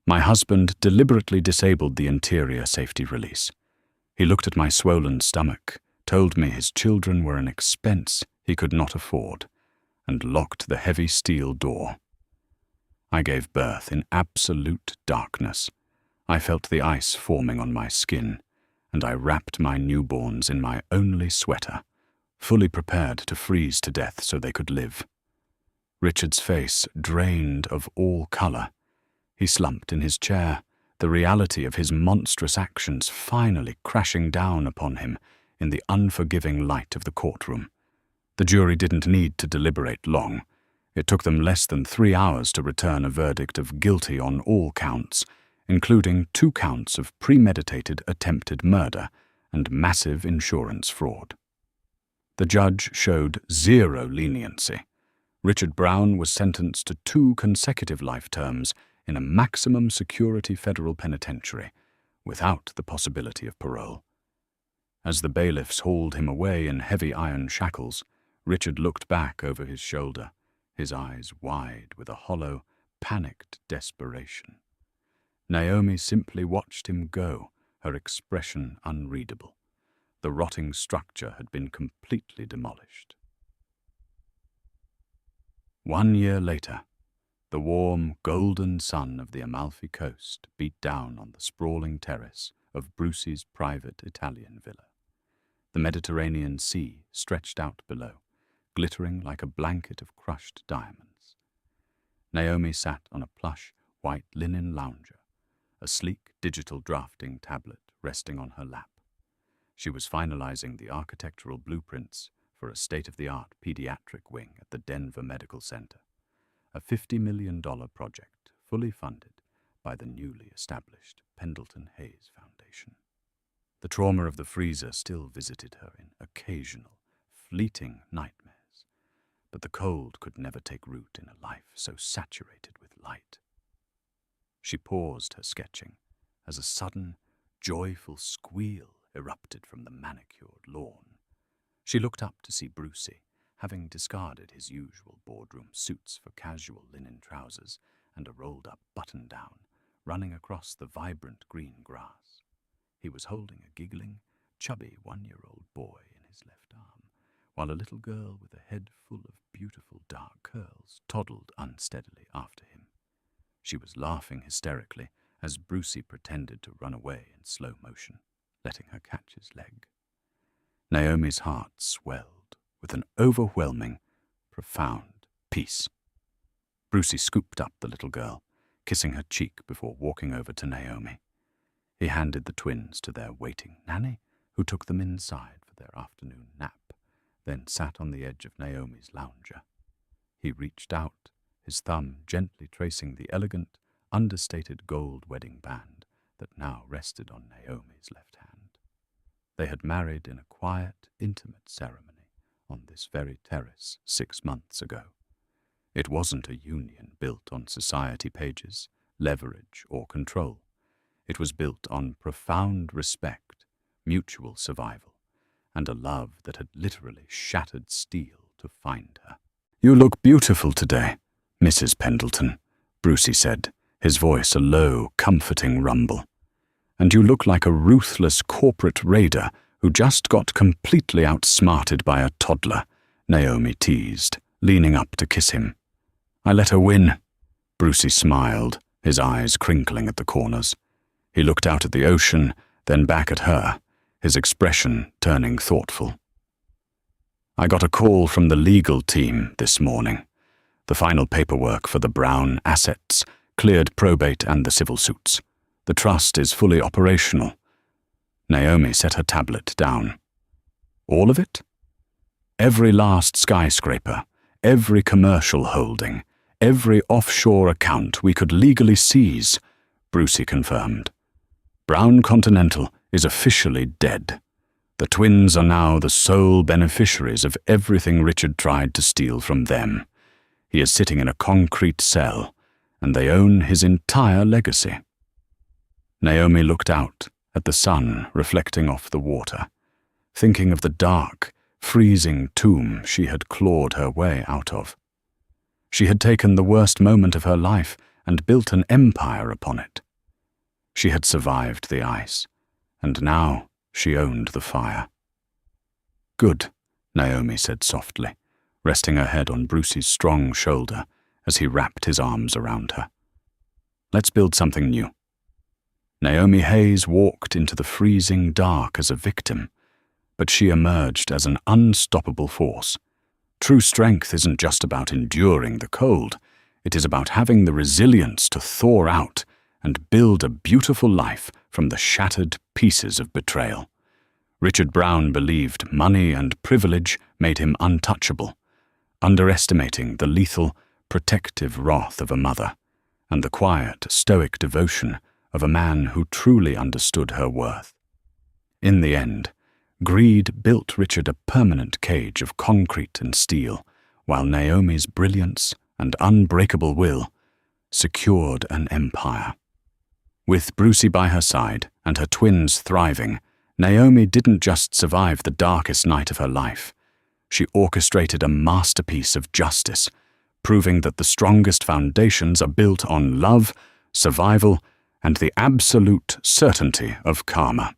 My husband deliberately disabled the interior safety release. He looked at my swollen stomach, told me his children were an expense he could not afford, and locked the heavy steel door. I gave birth in absolute darkness. I felt the ice forming on my skin, and I wrapped my newborns in my only sweater, fully prepared to freeze to death so they could live. Richard's face drained of all color. He slumped in his chair, the reality of his monstrous actions finally crashing down upon him in the unforgiving light of the courtroom. The jury didn't need to deliberate long. It took them less than 3 hours to return a verdict of guilty on all counts, including 2 counts of premeditated attempted murder and massive insurance fraud. The judge showed zero leniency. Richard Brown was sentenced to 2 consecutive life terms in a maximum security federal penitentiary, without the possibility of parole. As the bailiffs hauled him away in heavy iron shackles, Richard looked back over his shoulder, his eyes wide with a hollow, panicked desperation. Naomi simply watched him go, her expression unreadable. The rotting structure had been completely demolished. 1 year later, the warm, golden sun of the Amalfi Coast beat down on the sprawling terrace of Brucey's private Italian villa. The Mediterranean Sea stretched out below, glittering like a blanket of crushed diamonds. Naomi sat on a plush, white linen lounger, a sleek digital drafting tablet resting on her lap. She was finalizing the architectural blueprints for a state-of-the-art pediatric wing at the Denver Medical Center, a $50 million project fully funded by the newly established Pendleton Hayes Foundation. The trauma of the freezer still visited her in occasional, fleeting nightmares, but the cold could never take root in a life so saturated with light. She paused her sketching as a sudden, joyful squeal erupted from the manicured lawn. She looked up to see Brucey, having discarded his usual boardroom suits for casual linen trousers and a rolled-up button-down, running across the vibrant green grass. He was holding a giggling, chubby 1-year-old boy in his left arm, while a little girl with a head full of beautiful dark curls toddled unsteadily after him. She was laughing hysterically as Brucey pretended to run away in slow motion, letting her catch his leg. Naomi's heart swelled with an overwhelming, profound peace. Brucey scooped up the little girl, kissing her cheek before walking over to Naomi. He handed the twins to their waiting nanny, who took them inside for their afternoon nap, then sat on the edge of Naomi's lounger. He reached out, his thumb gently tracing the elegant, understated gold wedding band that now rested on Naomi's left hand. They had married in a quiet, intimate ceremony on this very terrace 6 months ago. It wasn't a union built on society pages, leverage, or control. It was built on profound respect, mutual survival, and a love that had literally shattered steel to find her. "You look beautiful today, Mrs. Pendleton," Brucey said, his voice a low, comforting rumble. "And you look like a ruthless corporate raider who just got completely outsmarted by a toddler," Naomi teased, leaning up to kiss him. "I let her win." Brucey smiled, his eyes crinkling at the corners. He looked out at the ocean, then back at her, his expression turning thoughtful. "I got a call from the legal team this morning. The final paperwork for the Brown assets cleared probate and the civil suits. The trust is fully operational." Naomi set her tablet down. "All of it?" "Every last skyscraper, every commercial holding, every offshore account we could legally seize," Brucey confirmed. "Brown Continental is officially dead. The twins are now the sole beneficiaries of everything Richard tried to steal from them. He is sitting in a concrete cell, and they own his entire legacy. Naomi looked out at the sun reflecting off the water, thinking of the dark, freezing tomb she had clawed her way out of. She had taken the worst moment of her life and built an empire upon it. She had survived the ice, and now she owned the fire. "Good," Naomi said softly, resting her head on Brucey's strong shoulder as he wrapped his arms around her. "Let's build something new." Naomi Hayes walked into the freezing dark as a victim, but she emerged as an unstoppable force. True strength isn't just about enduring the cold. It is about having the resilience to thaw out and build a beautiful life from the shattered pieces of betrayal. Richard Brown believed money and privilege made him untouchable, underestimating the lethal, protective wrath of a mother and the quiet, stoic devotion of a man who truly understood her worth. In the end, greed built Richard a permanent cage of concrete and steel, while Naomi's brilliance and unbreakable will secured an empire. With Brucey by her side and her twins thriving, Naomi didn't just survive the darkest night of her life. She orchestrated a masterpiece of justice, proving that the strongest foundations are built on love, survival, and the absolute certainty of karma.